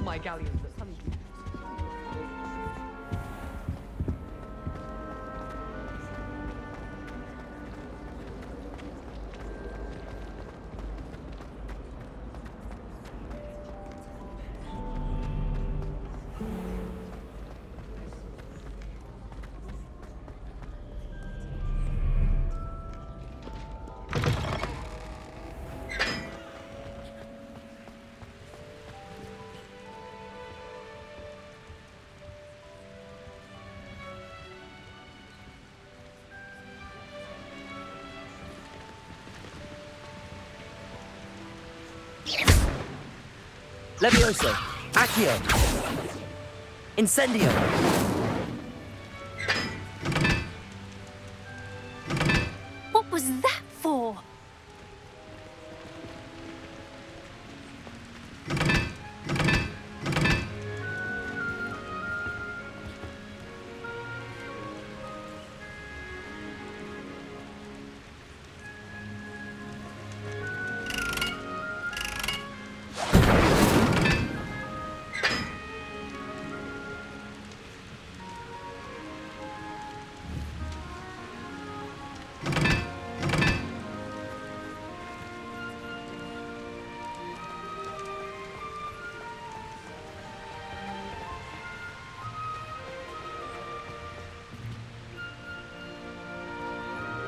my galleons, the sunny beaches. Levioso, Accio, Incendio. What was that for?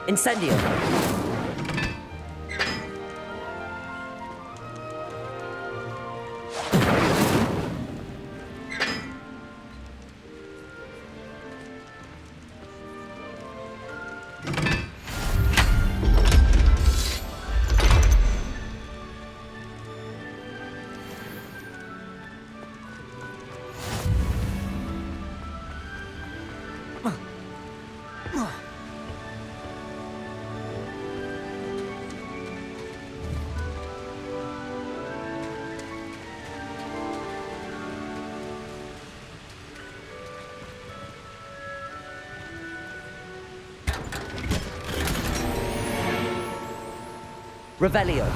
Incendio. Revelio.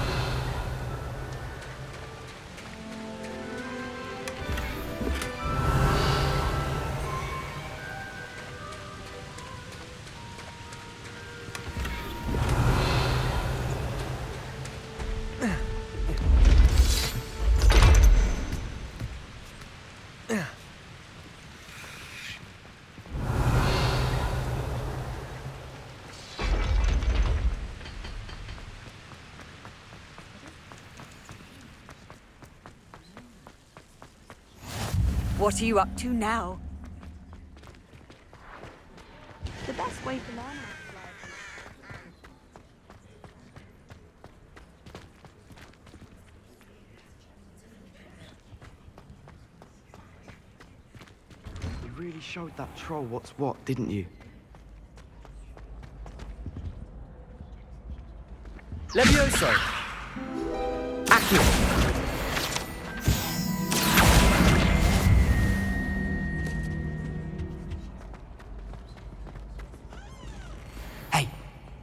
What are you up to now? The best way to learn. You really showed that troll what's what, didn't you? Levioso, Accio.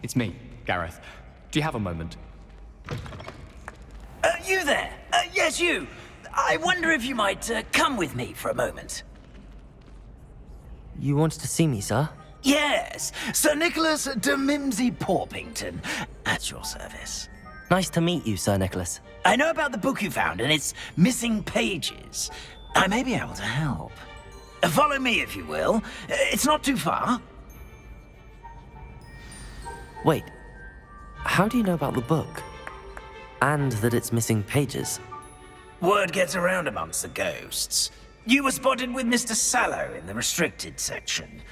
It's me, Gareth. Do you have a moment? You there? Yes, you. I wonder if you might come with me for a moment. You wanted to see me, sir? Yes, Sir Nicholas de Mimsy Porpington, at your service. Nice to meet you, Sir Nicholas. I know about the book you found and its missing pages. I may be able to help. Follow me, if you will. It's not too far. Wait, how do you know about the book? And that it's missing pages? Word gets around amongst the ghosts. You were spotted with Mr. Sallow in the restricted section.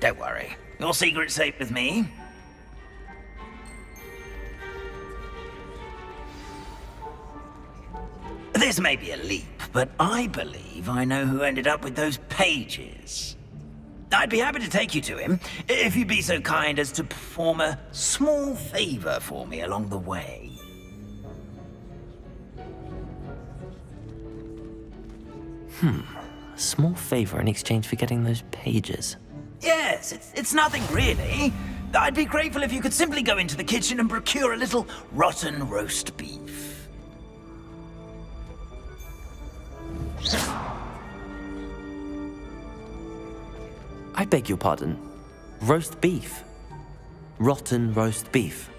Don't worry, your secret's safe with me. This may be a leap, but I believe I know who ended up with those pages. I'd be happy to take you to him, if you'd be so kind as to perform a small favor for me along the way. A small favor in exchange for getting those pages. Yes, it's nothing really. I'd be grateful if you could simply go into the kitchen and procure a little rotten roast beef. beg your pardon. Roast beef. Rotten roast beef.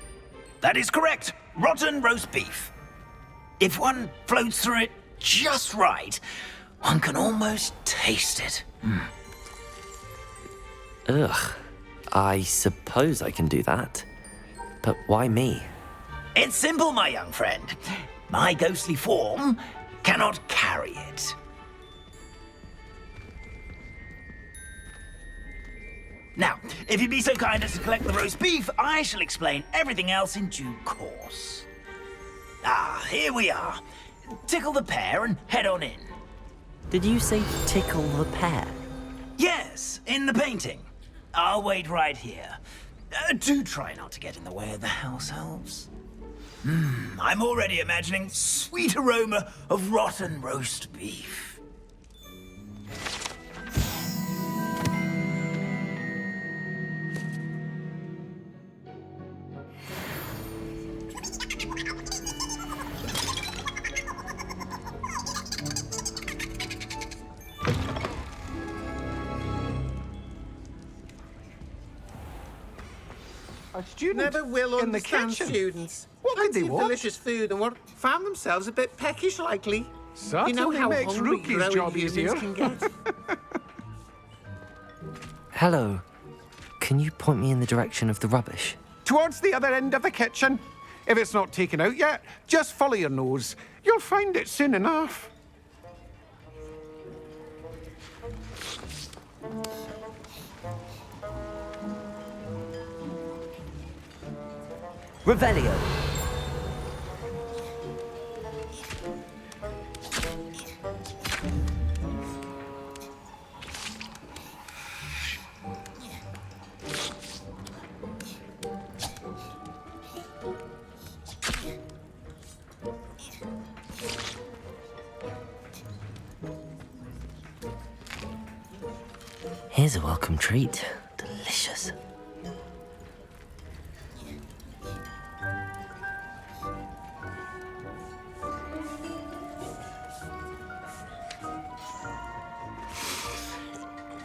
That is correct. Rotten roast beef. If one floats through it just right, one can almost taste it. Ugh. I suppose I can do that. But why me? It's simple, my young friend. My ghostly form cannot carry it. Now, if you'd be so kind as to collect the roast beef, I shall explain everything else in due course. Ah, here we are. Tickle the pear and head on in. Did you say tickle the pear? Yes, in the painting. I'll wait right here. Do try not to get in the way of the house elves. I'm already imagining sweet aroma of rotten roast beef. A student Never will in the understand kitchen. students. What did they Plenty of want? delicious food and found themselves a bit peckish likely. Certainly you know how makes hungry Rookie's growing job humans easier. can get. Hello. Can you point me in the direction of the rubbish? Towards the other end of the kitchen. If it's not taken out yet, just follow your nose. You'll find it soon enough. Revelio. Here's a welcome treat. Delicious.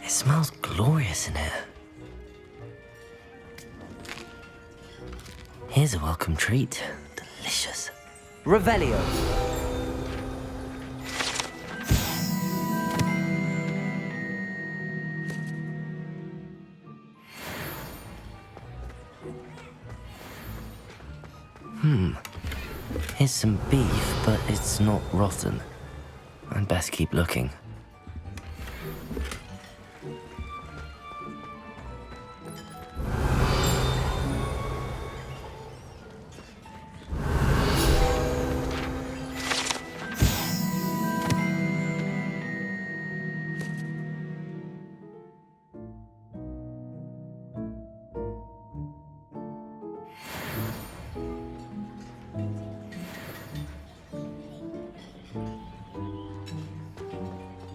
It smells glorious in here. Here's a welcome treat. Delicious. Revelio. Here's some beef, but it's not rotten. I'd best keep looking.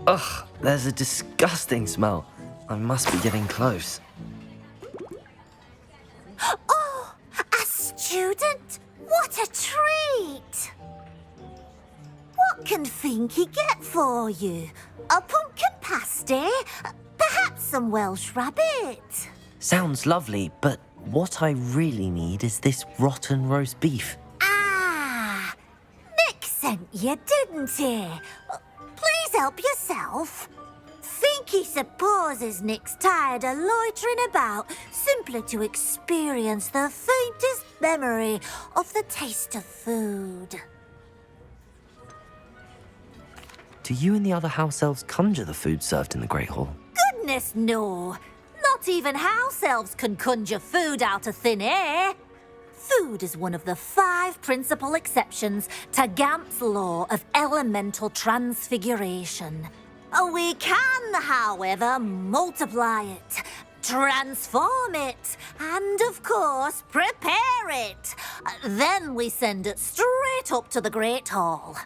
Ugh, there's a disgusting smell. I must be getting close. Oh, a student? What a treat! What can Finky get for you? A pumpkin pasty? Perhaps some Welsh rabbit? Sounds lovely, but what I really need is this rotten roast beef. Ah, Nick sent you, didn't he? Please help yourself. Finky supposes Nick's tired of loitering about simply to experience the faintest memory of the taste of food. Do you and the other house elves conjure the food served in the Great Hall? Goodness, no. Not even house elves can conjure food out of thin air. Food is one of the 5 principal exceptions to Gamp's law of elemental transfiguration. We can, however, multiply it, transform it, and, of course, prepare it. Then we send it straight up to the Great Hall.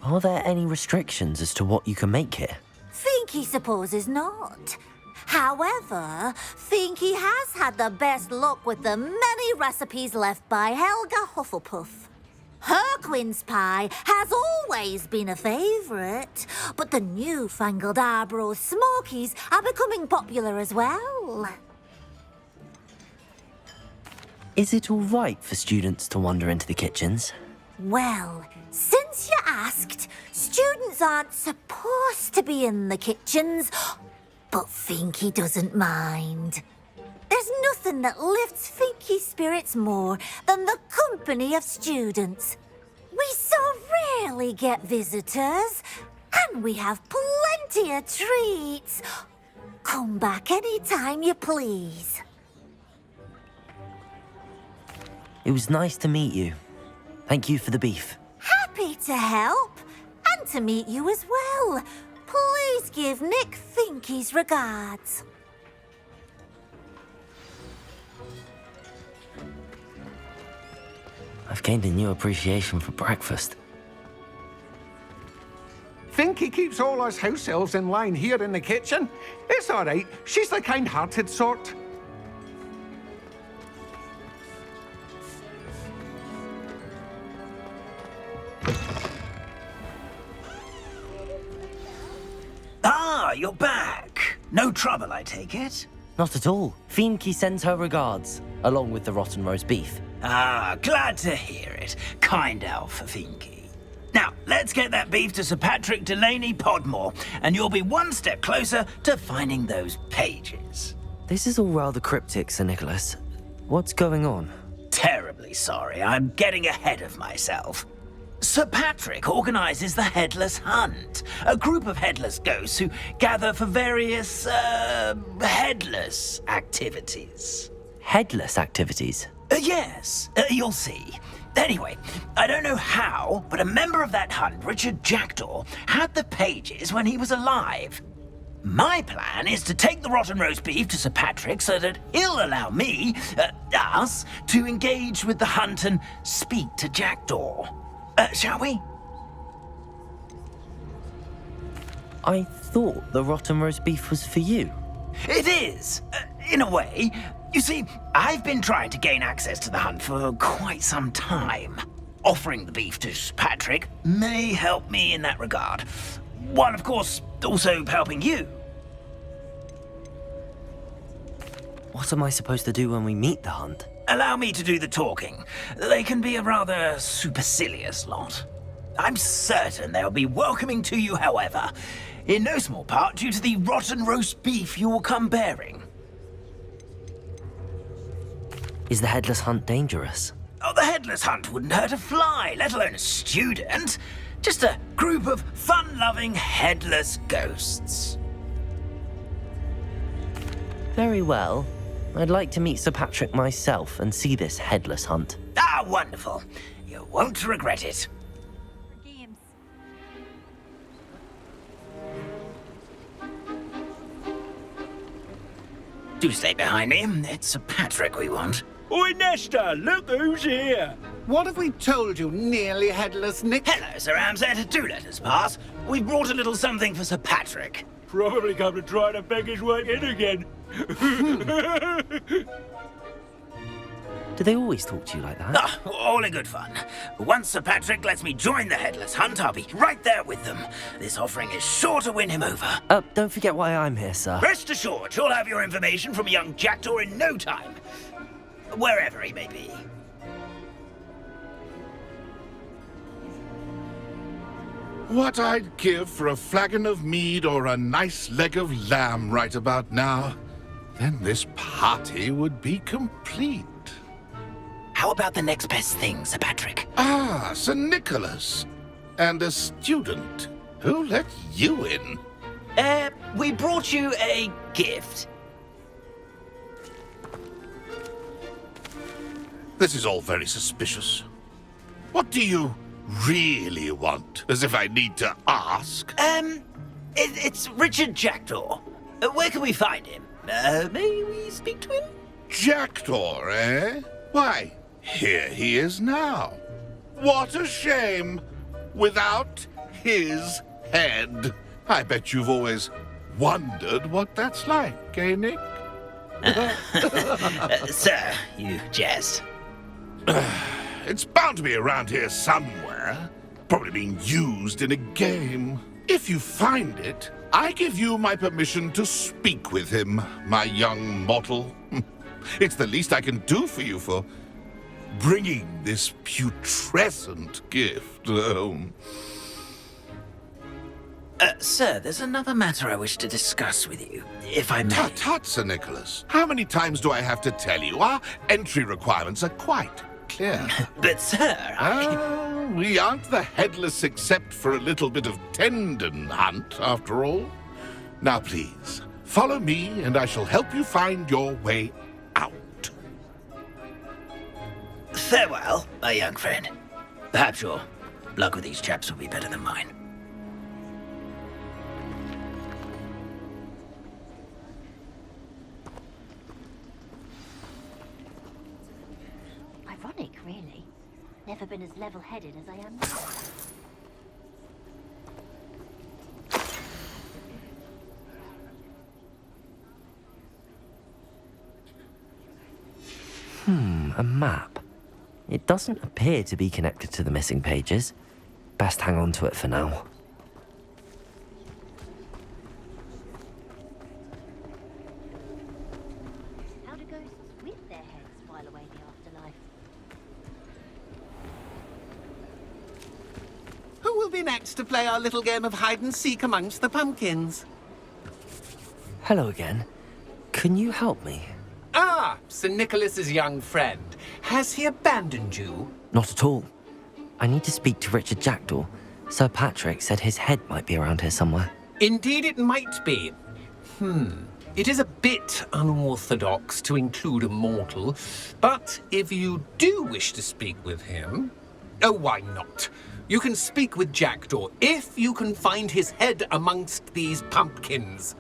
Are there any restrictions as to what you can make here? Finky supposes not. However, Finky has had the best luck with the many recipes left by Helga Hufflepuff. Harquin's pie has always been a favourite, but the newfangled Arborough Smokies are becoming popular as well. Is it all right for students to wander into the kitchens? Well, since you asked, students aren't supposed to be in the kitchens, but Finky doesn't mind. There's nothing that lifts Finky's spirits more than the company of students. We so rarely get visitors, and we have plenty of treats. Come back any time you please. It was nice to meet you. Thank you for the beef. Happy to help, and to meet you as well. Please give Nick Finky's regards. I've gained a new appreciation for breakfast. Finky keeps all us house elves in line here in the kitchen. It's all right. She's the kind-hearted sort. Ah, you're back. No trouble, I take it? Not at all. Finky sends her regards, along with the rotten roast beef. Ah, glad to hear it. Kind elf, Finky. Now, let's get that beef to Sir Patrick Delaney Podmore, and you'll be one step closer to finding those pages. This is all rather cryptic, Sir Nicholas. What's going on? Terribly sorry, I'm getting ahead of myself. Sir Patrick organises the Headless Hunt, a group of headless ghosts who gather for various, headless activities. Headless activities? Yes, you'll see. Anyway, I don't know how, but a member of that hunt, Richard Jackdaw, had the pages when he was alive. My plan is to take the rotten roast beef to Sir Patrick so that he'll allow me, us, to engage with the hunt and speak to Jackdaw. Shall we? I thought the rotten roast beef was for you. It is, in a way. You see, I've been trying to gain access to the hunt for quite some time. Offering the beef to Patrick may help me in that regard. While, of course, also helping you. What am I supposed to do when we meet the hunt? Allow me to do the talking. They can be a rather supercilious lot. I'm certain they'll be welcoming to you, however, in no small part due to the rotten roast beef you will come bearing. Is the headless hunt dangerous? Oh, the headless hunt wouldn't hurt a fly, let alone a student. Just a group of fun-loving headless ghosts. Very well. I'd like to meet Sir Patrick myself and see this headless hunt. Ah, wonderful. You won't regret it. Games. Do stay behind me. It's Sir Patrick we want. Oi, Nesta, look who's here. What have we told you, nearly headless Nick? Hello, Sir Ramsett. Do let us pass. We brought a little something for Sir Patrick. Probably come to try to beg his way in again. Do they always talk to you like that? Ah, all in good fun. Once Sir Patrick lets me join the Headless Hunt, I'll be right there with them. This offering is sure to win him over. Don't forget why I'm here, sir. Rest assured, you'll have your information from young Jackdaw in no time. Wherever he may be. What I'd give for a flagon of mead or a nice leg of lamb right about now. Then this party would be complete. How about the next best thing, Sir Patrick? Ah, Sir Nicholas. And a student. Who let you in? We brought you a gift. This is all very suspicious. What do you really want? As if I need to ask. It's Richard Jackdaw. Where can we find him? May we speak to him? Jackdaw, eh? Why, here he is now. What a shame. Without his head. I bet you've always wondered what that's like, eh, Nick? Sir, you jest. It's bound to be around here somewhere. Probably being used in a game. If you find it, I give you my permission to speak with him, my young mortal. It's the least I can do for you for bringing this putrescent gift home. Sir, there's another matter I wish to discuss with you, if I may. Tut, tut, Sir Nicholas. How many times do I have to tell you? Our entry requirements are quite clear. But, sir, we aren't the headless except for a little bit of tendon hunt, after all. Now, please, follow me, and I shall help you find your way out. Farewell, my young friend. Perhaps your luck with these chaps will be better than mine. Ironic, really. Never been as level-headed as I am now. A map. It doesn't appear to be connected to the missing pages. Best hang on to it for now. How do ghosts with their heads file away the afterlife? Who will be next to play our little game of hide-and-seek amongst the pumpkins? Hello again. Can you help me? Ah, Sir Nicholas's young friend. Has he abandoned you? Not at all. I need to speak to Richard Jackdaw. Sir Patrick said his head might be around here somewhere. Indeed it might be. It is a bit unorthodox to include a mortal, but if you do wish to speak with him... Oh, why not? You can speak with Jackdaw if you can find his head amongst these pumpkins.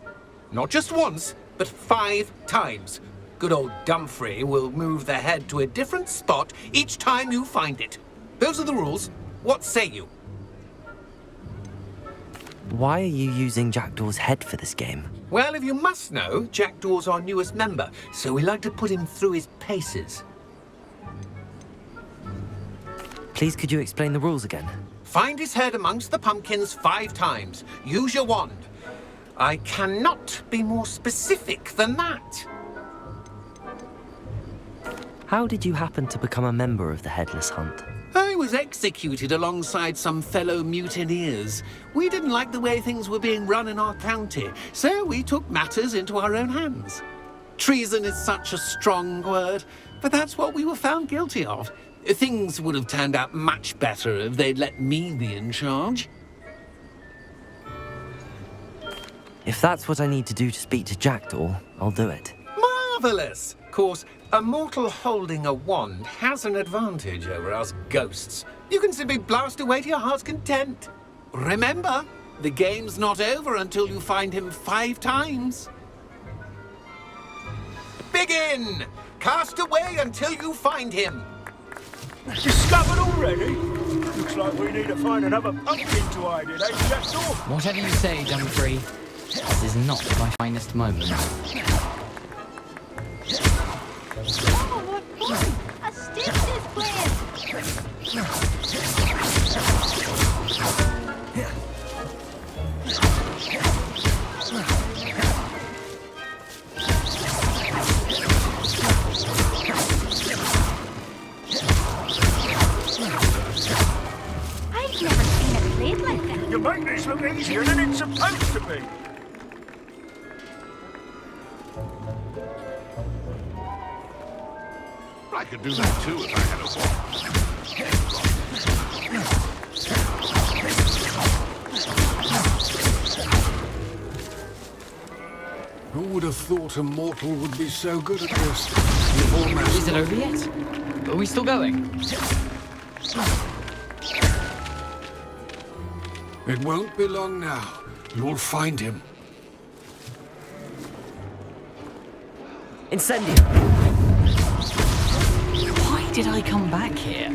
Not just once, but 5 times. Good old Dumfrey will move the head to a different spot each time you find it. Those are the rules. What say you? Why are you using Jackdaw's head for this game? Well, if you must know, Jackdaw's our newest member, so we like to put him through his paces. Please, could you explain the rules again? Find his head amongst the pumpkins 5 times. Use your wand. I cannot be more specific than that. How did you happen to become a member of the Headless Hunt? I was executed alongside some fellow mutineers. We didn't like the way things were being run in our county, so we took matters into our own hands. Treason is such a strong word, but that's what we were found guilty of. Things would have turned out much better if they'd let me be in charge. If that's what I need to do to speak to Jackdaw, I'll do it. Marvellous! Of course, a mortal holding a wand has an advantage over us ghosts. You can simply blast away to your heart's content. Remember, the game's not over until you find him 5 times. Begin! Cast away until you find him. Discovered already? Looks like we need to find another pumpkin to hide in, eh, Jackdaw? Whatever you say, Dumfrey. This is not my finest moment. Oh, what fun! A stick is playing! I've never seen it played like that. You make this look easier than it's supposed to be. I could do that too if I had a wand. Who would have thought a mortal would be so good at this? Is it over yet? Are we still going? It won't be long now. You'll find him. Incendio! Why did I come back here?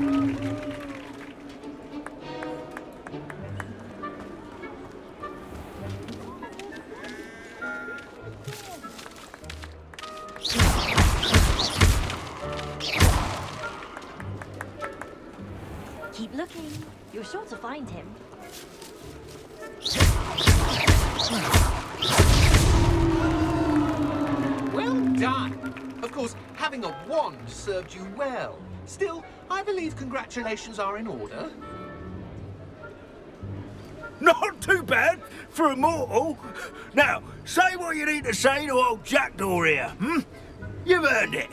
Keep looking. You're sure to find him. Well done. Of course, having a wand served you well. Still, I believe congratulations are in order. Not too bad for a mortal. Now, say what you need to say to old Jackdaw here, hmm? You've earned it.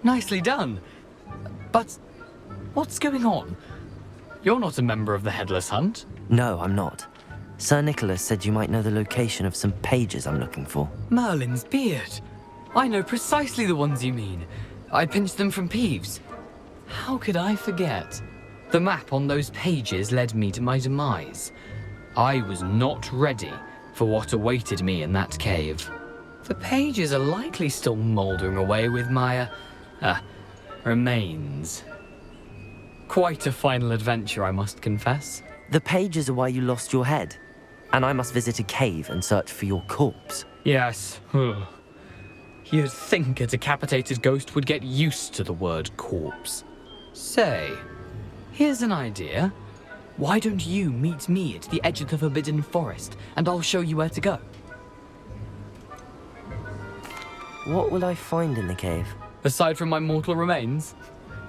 Nicely done. But what's going on? You're not a member of the Headless Hunt. No, I'm not. Sir Nicholas said you might know the location of some pages I'm looking for. Merlin's beard. I know precisely the ones you mean. I pinched them from Peeves. How could I forget? The map on those pages led me to my demise. I was not ready for what awaited me in that cave. The pages are likely still mouldering away with my, remains. Quite a final adventure, I must confess. The pages are why you lost your head, and I must visit a cave and search for your corpse. Yes. You'd think a decapitated ghost would get used to the word corpse. Say, here's an idea. Why don't you meet me at the edge of the Forbidden Forest, and I'll show you where to go? What will I find in the cave? Aside from my mortal remains?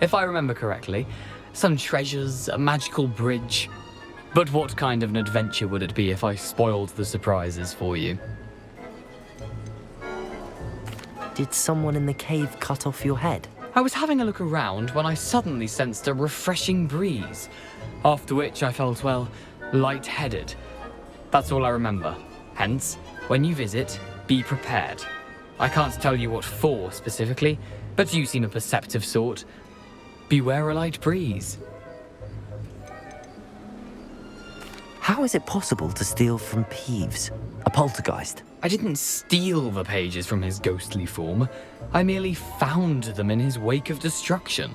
If I remember correctly, some treasures, a magical bridge. But what kind of an adventure would it be if I spoiled the surprises for you? Did someone in the cave cut off your head? I was having a look around when I suddenly sensed a refreshing breeze, after which I felt, well, lightheaded. That's all I remember. Hence, when you visit, be prepared. I can't tell you what for specifically, but you seem a perceptive sort. Beware a light breeze. How is it possible to steal from Peeves, a poltergeist? I didn't steal the pages from his ghostly form. I merely found them in his wake of destruction.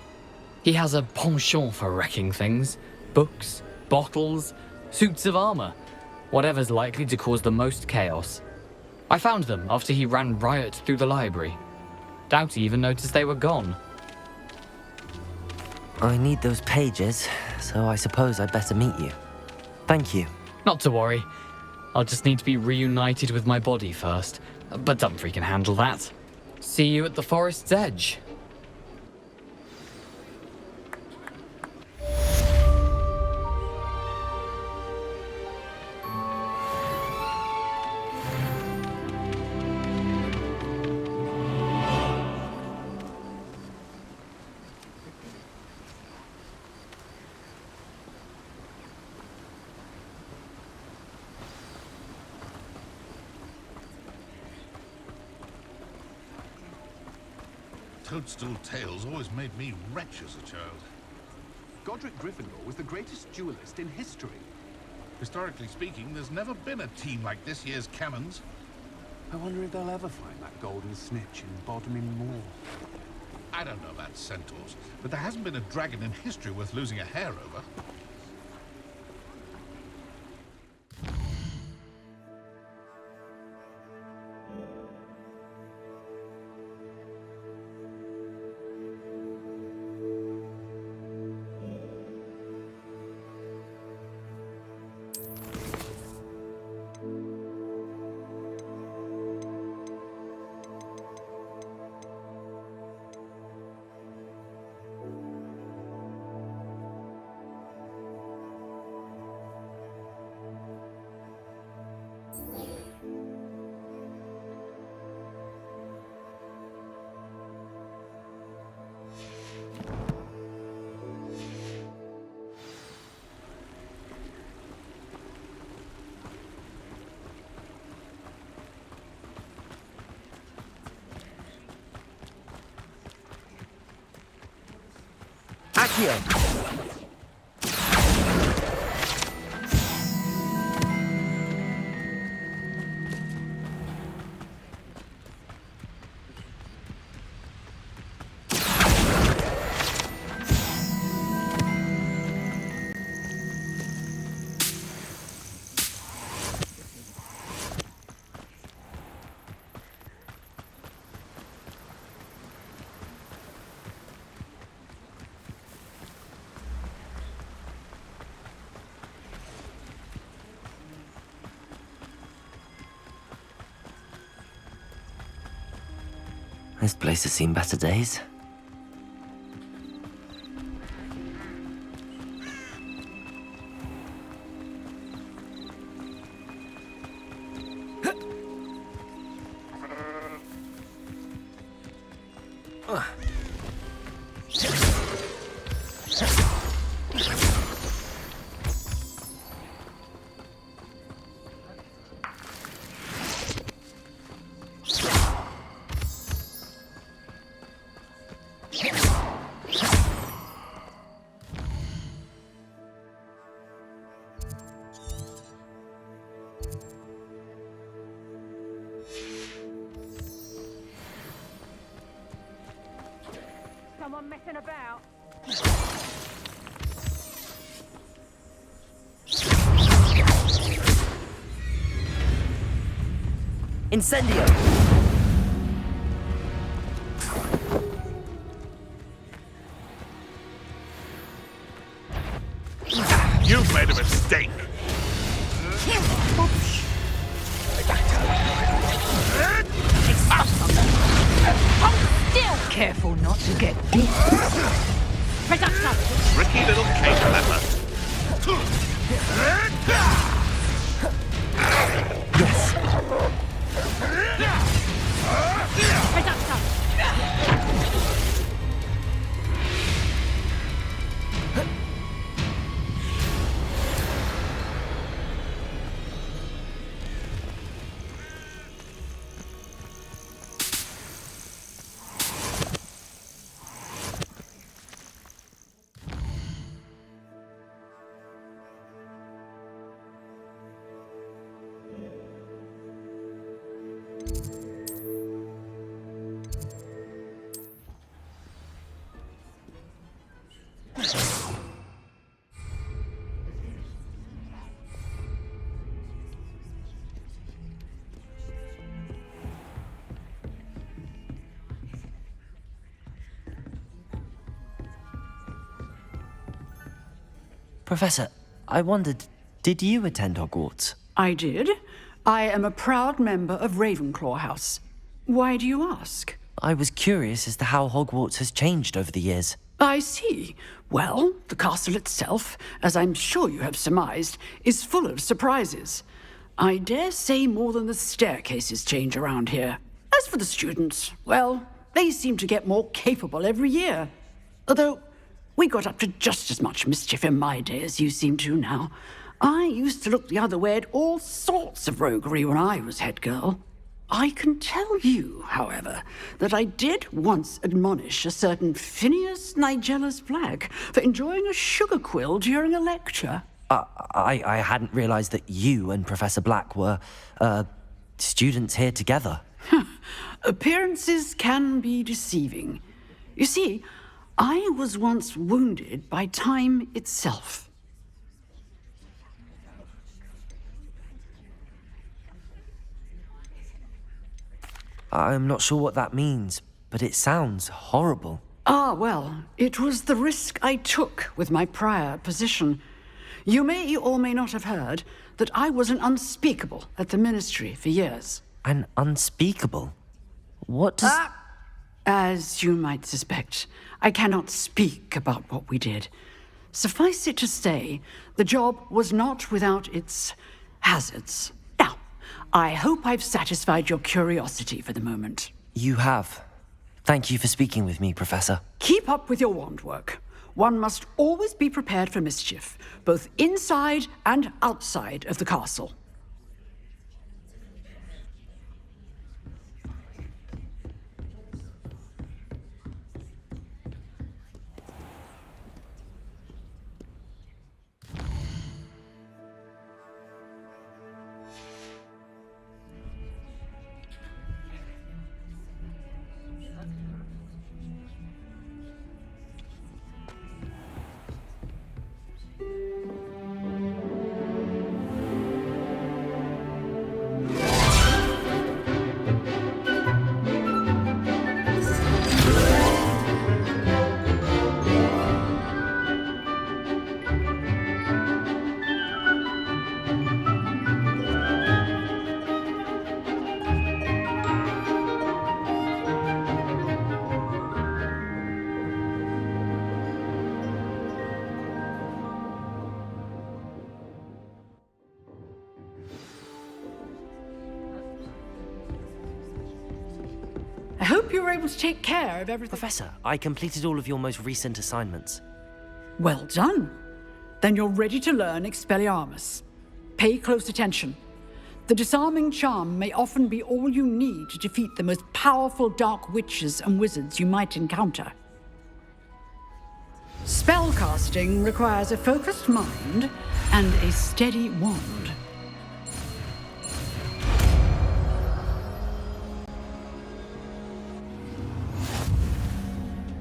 He has a penchant for wrecking things. Books, bottles, suits of armor. Whatever's likely to cause the most chaos. I found them after he ran riot through the library. Doubt he even noticed they were gone. I need those pages, so I suppose I'd better meet you. Thank you. Not to worry. I'll just need to be reunited with my body first. But Dumfries can handle that. See you at the forest's edge. Toadstool tales always made me wretch as a child. Godric Gryffindor was the greatest duelist in history. Historically speaking, there's never been a team like this year's Cannons. I wonder if they'll ever find that golden snitch in Bodmin Moor. I don't know about centaurs, but there hasn't been a dragon in history worth losing a hair over. Accio! This place has seen better days. Someone messing about? Incendio! You've made a mistake. Still careful not to get bit. Tricky little cake leopard. Professor, I wondered, did you attend Hogwarts? I did. I am a proud member of Ravenclaw House. Why do you ask? I was curious as to how Hogwarts has changed over the years. I see. Well, the castle itself, as I'm sure you have surmised, is full of surprises. I dare say more than the staircases change around here. As for the students, well, they seem to get more capable every year. Although, we got up to just as much mischief in my day as you seem to now. I used to look the other way at all sorts of roguery when I was head girl. I can tell you, however, that I did once admonish a certain Phineas Nigella's Black for enjoying a sugar quill during a lecture. I hadn't realized that you and Professor Black were, students here together. Appearances can be deceiving. You see, I was once wounded by time itself. I'm not sure what that means, but it sounds horrible. Ah, well, it was the risk I took with my prior position. You may or may not have heard that I was an unspeakable at the Ministry for years. An unspeakable? What does... As you might suspect, I cannot speak about what we did. Suffice it to say, the job was not without its hazards. Now, I hope I've satisfied your curiosity for the moment. You have. Thank you for speaking with me, Professor. Keep up with your wand work. One must always be prepared for mischief, both inside and outside of the castle. hope you were able to take care of everything. Professor, I completed all of your most recent assignments. Well done. Then you're ready to learn Expelliarmus. Pay close attention. The disarming charm may often be all you need to defeat the most powerful dark witches and wizards you might encounter. Spellcasting requires a focused mind and a steady wand.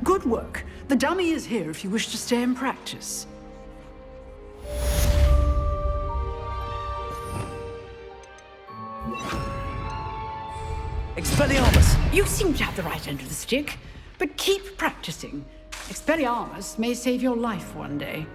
Good work. The dummy is here if you wish to stay and practice. Expelliarmus! You seem to have the right end of the stick, but keep practicing. Expelliarmus may save your life one day.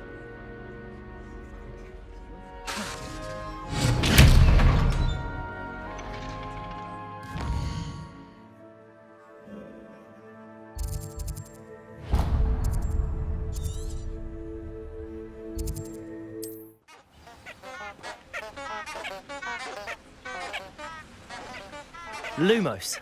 Lumos.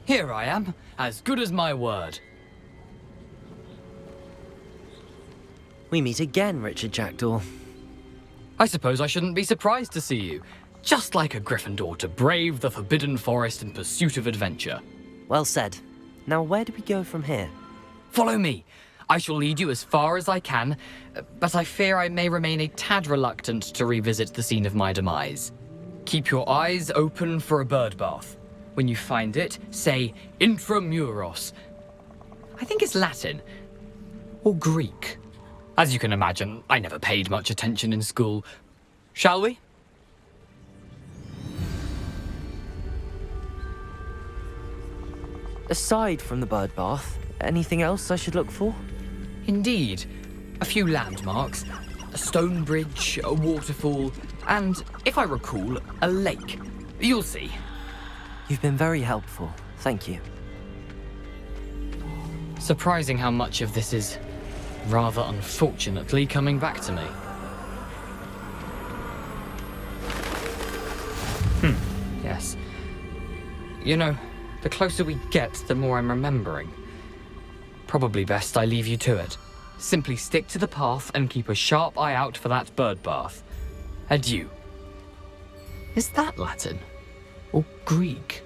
Here I am, as good as my word. We meet again, Richard Jackdaw. I suppose I shouldn't be surprised to see you. Just like a Gryffindor to brave the Forbidden Forest in pursuit of adventure. Well said. Now where do we go from here? Follow me. I shall lead you as far as I can, but I fear I may remain a tad reluctant to revisit the scene of my demise. Keep your eyes open for a bird bath. When you find it, say intramuros. I think it's Latin. Or Greek. As you can imagine, I never paid much attention in school. Shall we? Aside from the bird bath, anything else I should look for? Indeed. A few landmarks. A stone bridge, a waterfall, and, if I recall, a lake. You'll see. You've been very helpful. Thank you. Surprising how much of this is, rather unfortunately, coming back to me. Yes. You know, the closer we get, the more I'm remembering. Probably best I leave you to it. Simply stick to the path and keep a sharp eye out for that bird bath. Adieu. Is that Latin? Or Greek?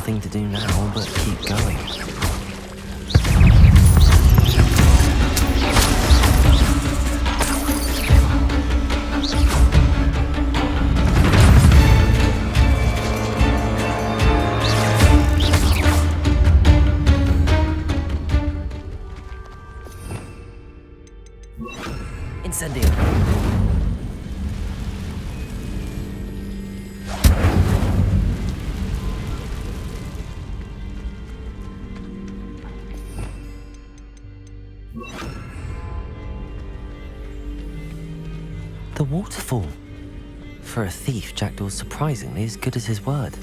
nothing to do now but keep going. Incendio. The waterfall. For a thief, Jackdaw's surprisingly as good as his word.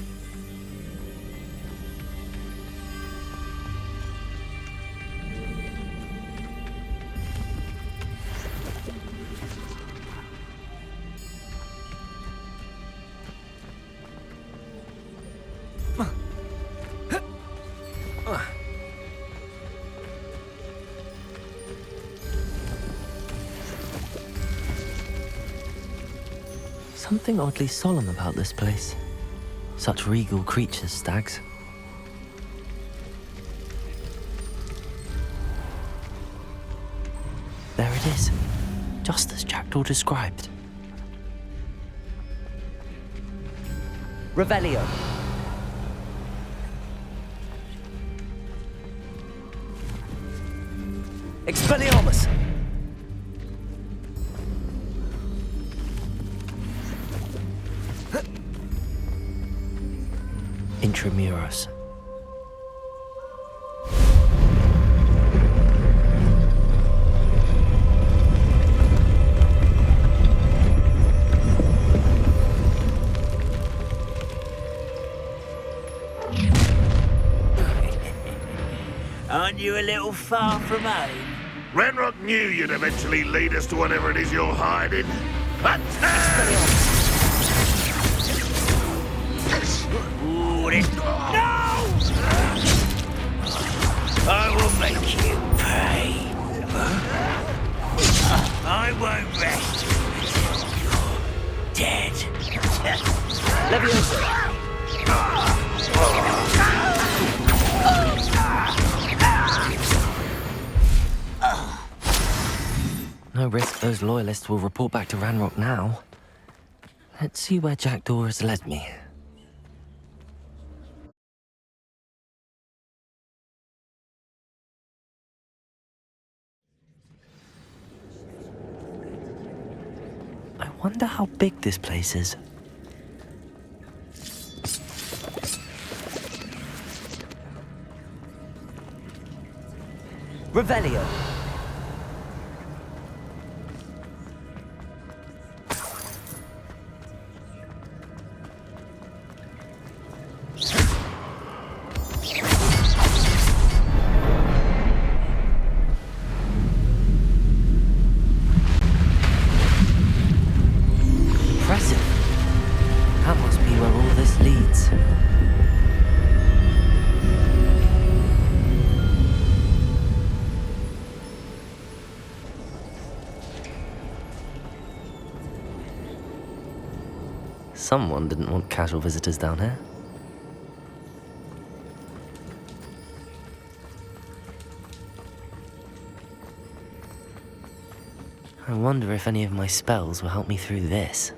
Something oddly solemn about this place. Such regal creatures, stags. There it is, just as Jackdaw described. Revelio. Expelliarmus! Intramuros. Aren't you a little far from home? Ranrock knew you'd eventually lead us to whatever it is you're hiding. Attack! No! I will make you pay. I won't rest until you're dead. Leviosa. No risk those loyalists will report back to Ranrock now. Let's see where Jackdaw has led me. I wonder how big this place is. Revelio. Impressive. That must be where all this leads. Someone didn't want casual visitors down here. I wonder if any of my spells will help me through this.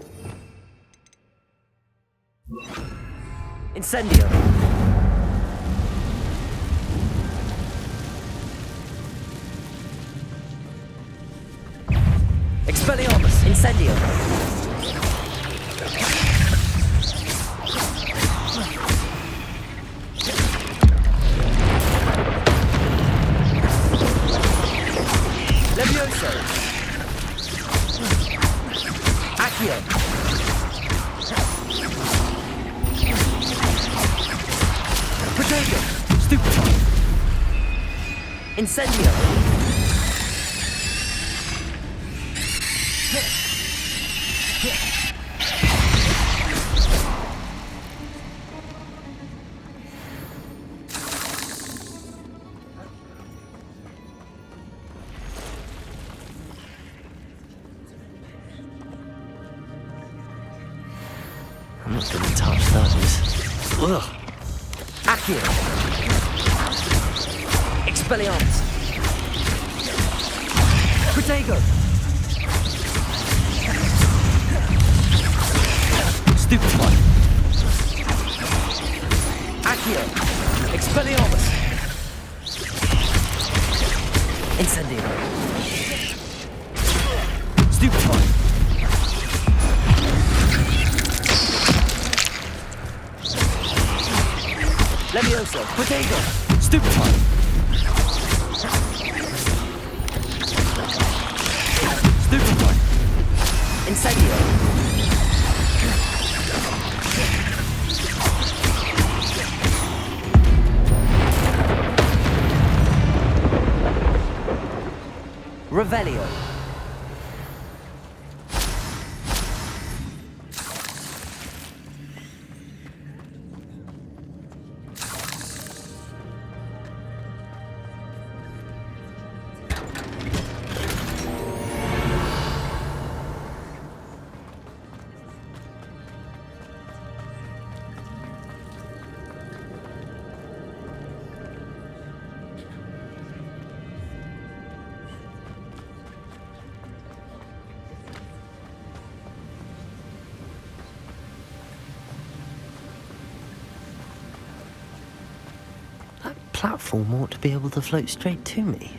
Incendio! Expelliarmus! Incendio! Levioso! Accio! Potato! Stupefy! Incendio! I'm not gonna touch those. Ugh! Accio. Expelliarmus. Protego. Stupefy. Accio. Expelliarmus. Incendio. Stupefy. Levioso. Protego. Stupefy. Stupefy. Incendio. Revelio. Platform ought to be able to float straight to me.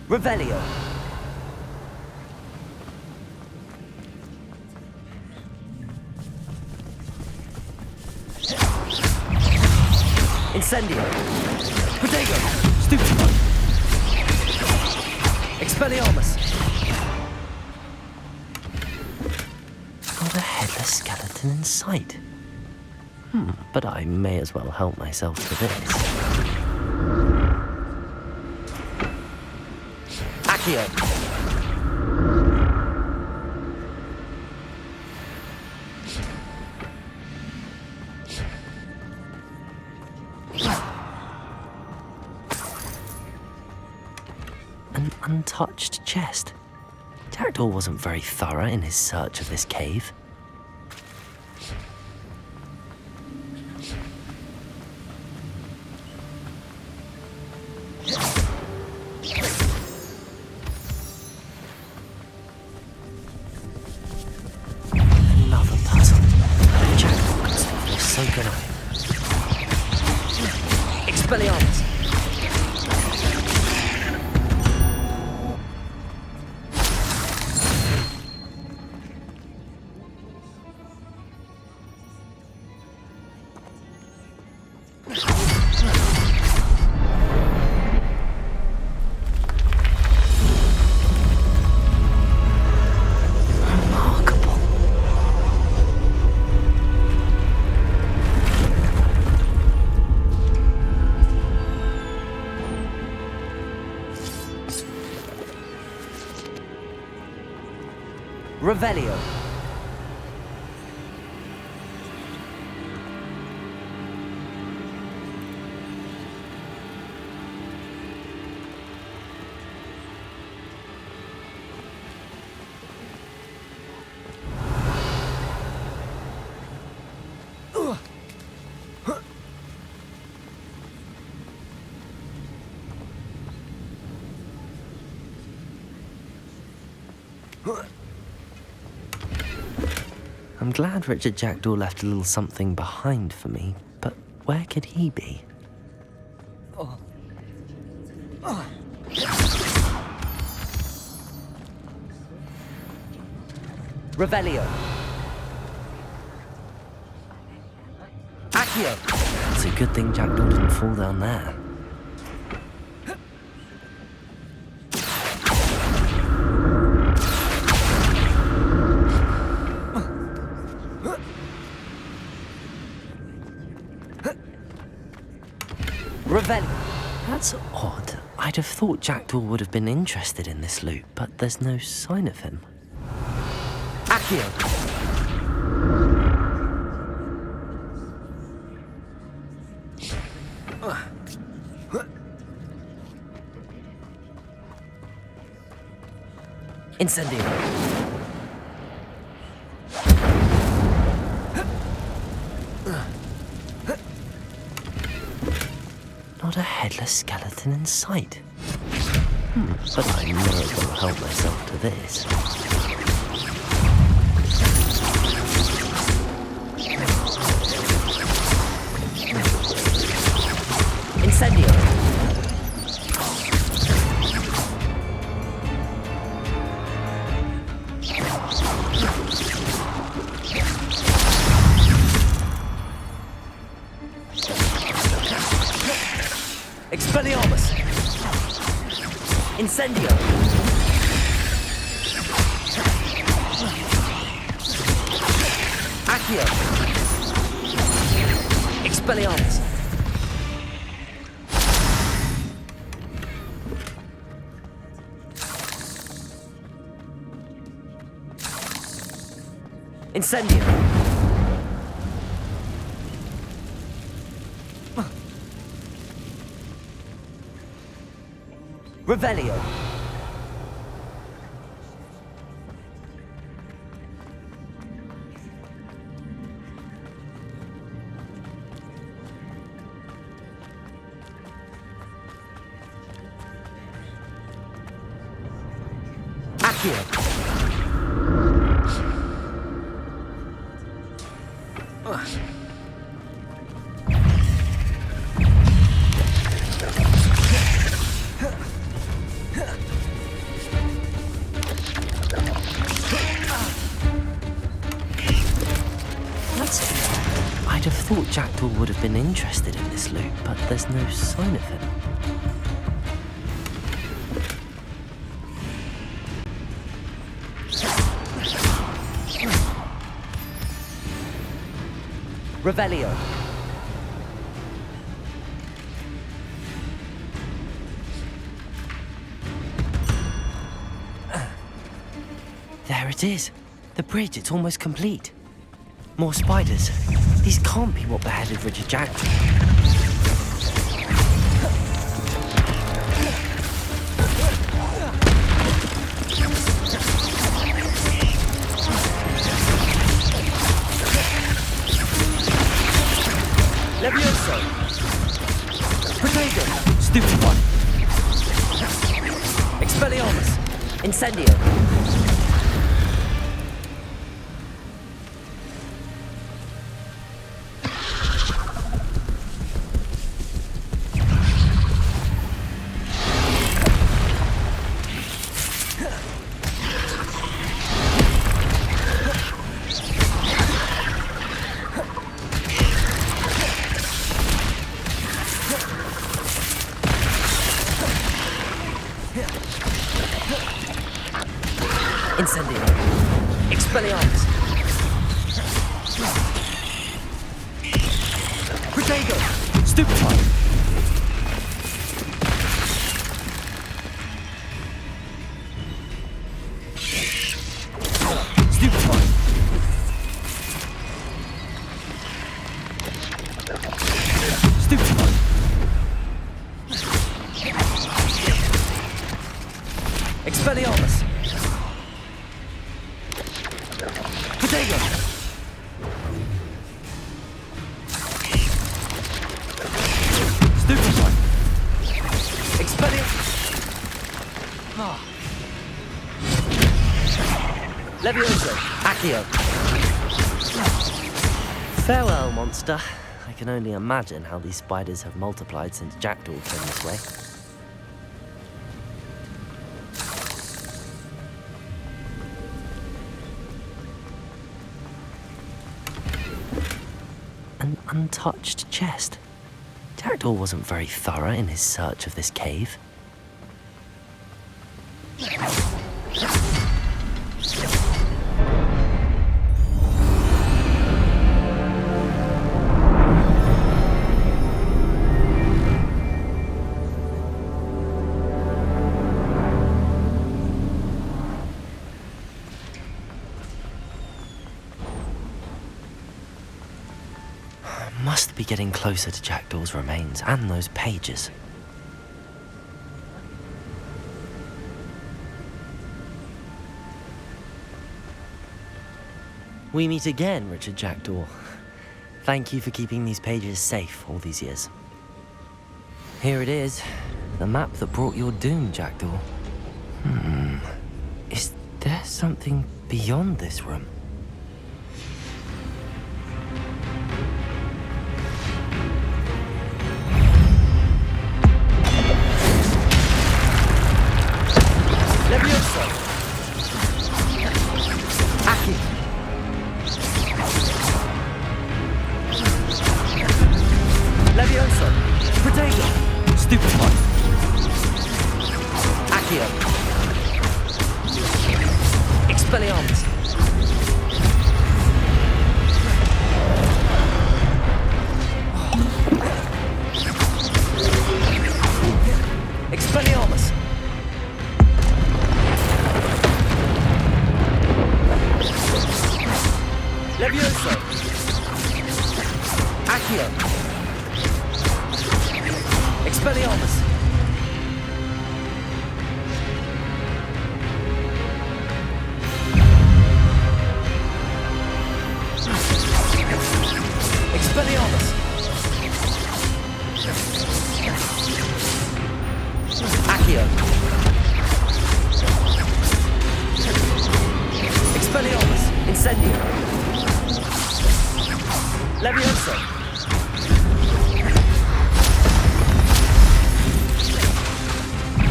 Revelio. Incendio. Protego. Stupefy. Expelliarmus. Not a headless skeleton in sight. But I may as well help myself to this. Accio. An untouched chest. Jackdaw wasn't very thorough in his search of this cave. Expelliarmus. Revelio. I'm glad Richard Jackdaw left a little something behind for me, but where could he be? Revelio. Accio. It's a good thing Jackdaw didn't fall down there. That's odd. I'd have thought Jackdaw would have been interested in this loot, but there's no sign of him. Accio. Incendio. headless skeleton in sight. But I may as well help myself to this. Incendio! Expelliarmus! Incendio! Accio! Expelliarmus! Incendio! Revelio! Accio! I'd have thought Jackdaw would have been interested in this loot, but there's no sign of him. Revelio. There it is. The bridge, it's almost complete. More spiders. These can't be what beheaded Richard Jackdaw. Levioso! Protego! Stupid one! Expelliarmus! Incendio! Incendio! Expelliarmus! Protego! Stupefied! Stupefied! Stupefied! Expelliarmus! Protego! Stupefied! Expelliarmus! Levioso! Accio! Farewell, monster. I can only imagine how these spiders have multiplied since Jackdaw came this way. An untouched chest. Jackdaw wasn't very thorough in his search of this cave. Must be getting closer to Jackdaw's remains and those pages. We meet again, Richard Jackdaw. Thank you for keeping these pages safe all these years. Here it is. The map that brought your doom, Jackdaw. Is there something beyond this room? Levioso! Aki! Levioso! Protego! Stupefy! Accio! Expelliarmus! Expelliarmus! Levioso! Accio! Expelliarmus! Expelliarmus! Accio! Expelliarmus! Incendio! Levioso!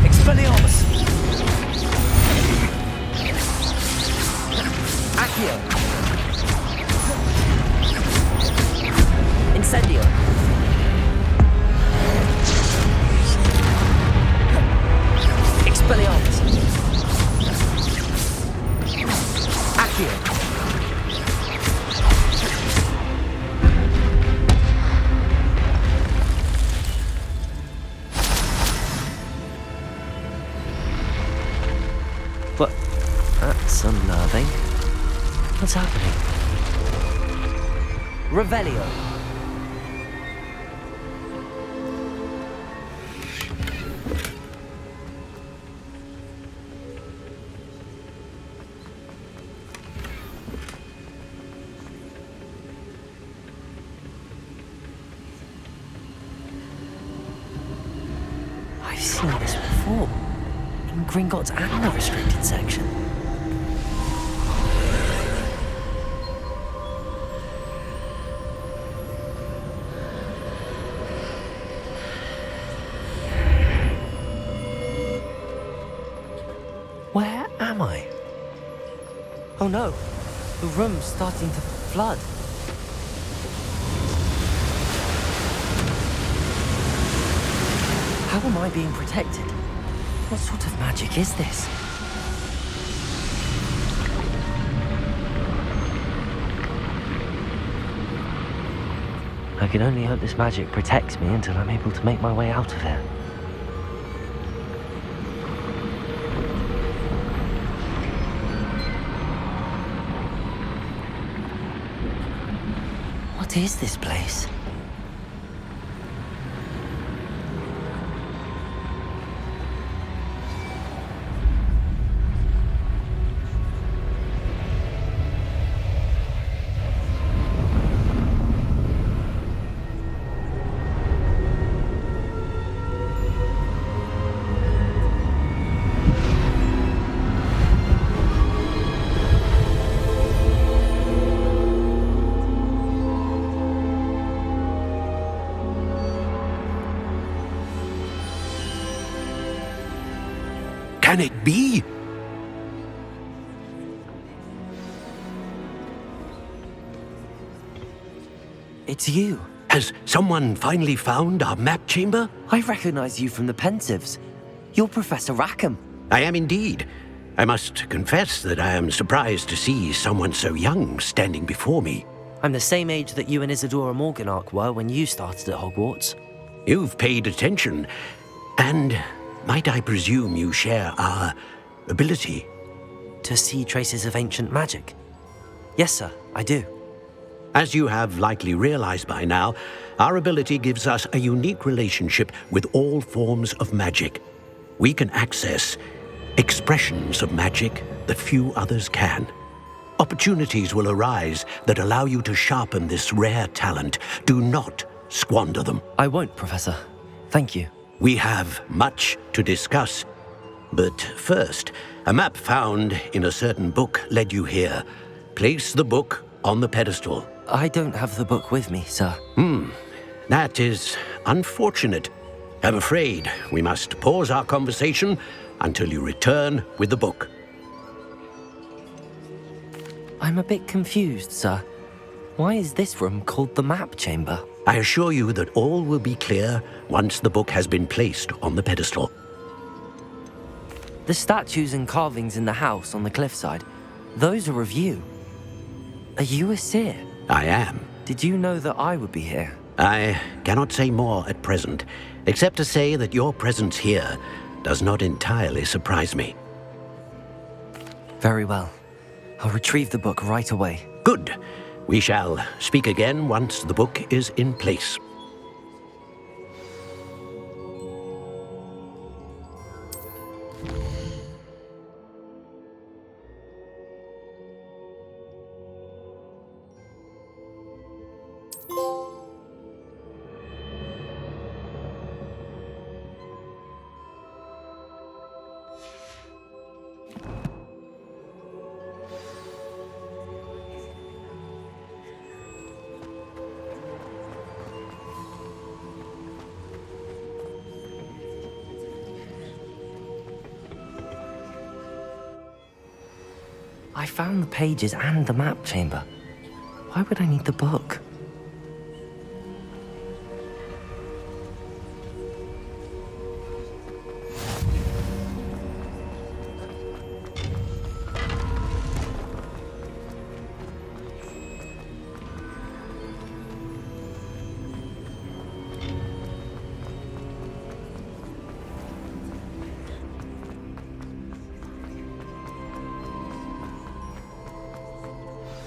Expelliarmus! Accio! Incendio! Expelliarmus! Accio! But that's unnerving. What's happening? Revelio. I've seen this before. In Gringotts and the restricted section. Where am I? Oh no, the room's starting to flood. How am I being protected? What sort of magic is this? I can only hope this magic protects me until I'm able to make my way out of here. What is this place? Can it be? It's you. Has someone finally found our map chamber? I recognize you from the Pensieves. You're Professor Rackham. I am indeed. I must confess that I am surprised to see someone so young standing before me. I'm the same age that you and Isadora Morganach were when you started at Hogwarts. You've paid attention, and might I presume you share our ability? To see traces of ancient magic? Yes, sir, I do. As you have likely realized by now, our ability gives us a unique relationship with all forms of magic. We can access expressions of magic that few others can. Opportunities will arise that allow you to sharpen this rare talent. Do not squander them. I won't, Professor. Thank you. We have much to discuss. But first, a map found in a certain book led you here. Place the book on the pedestal. I don't have the book with me, sir. That is unfortunate. I'm afraid we must pause our conversation until you return with the book. I'm a bit confused, sir. Why is this room called the map chamber? I assure you that all will be clear once the book has been placed on the pedestal. The statues and carvings in the house on the cliffside, those are of you. Are you a seer? I am. Did you know that I would be here? I cannot say more at present, except to say that your presence here does not entirely surprise me. Very well. I'll retrieve the book right away. Good. We shall speak again once the book is in place. I found the pages and the map chamber. Why would I need the book?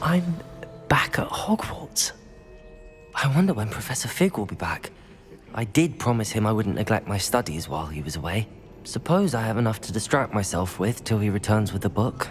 I'm back at Hogwarts. I wonder when Professor Fig will be back. I did promise him I wouldn't neglect my studies while he was away. Suppose I have enough to distract myself with till he returns with the book.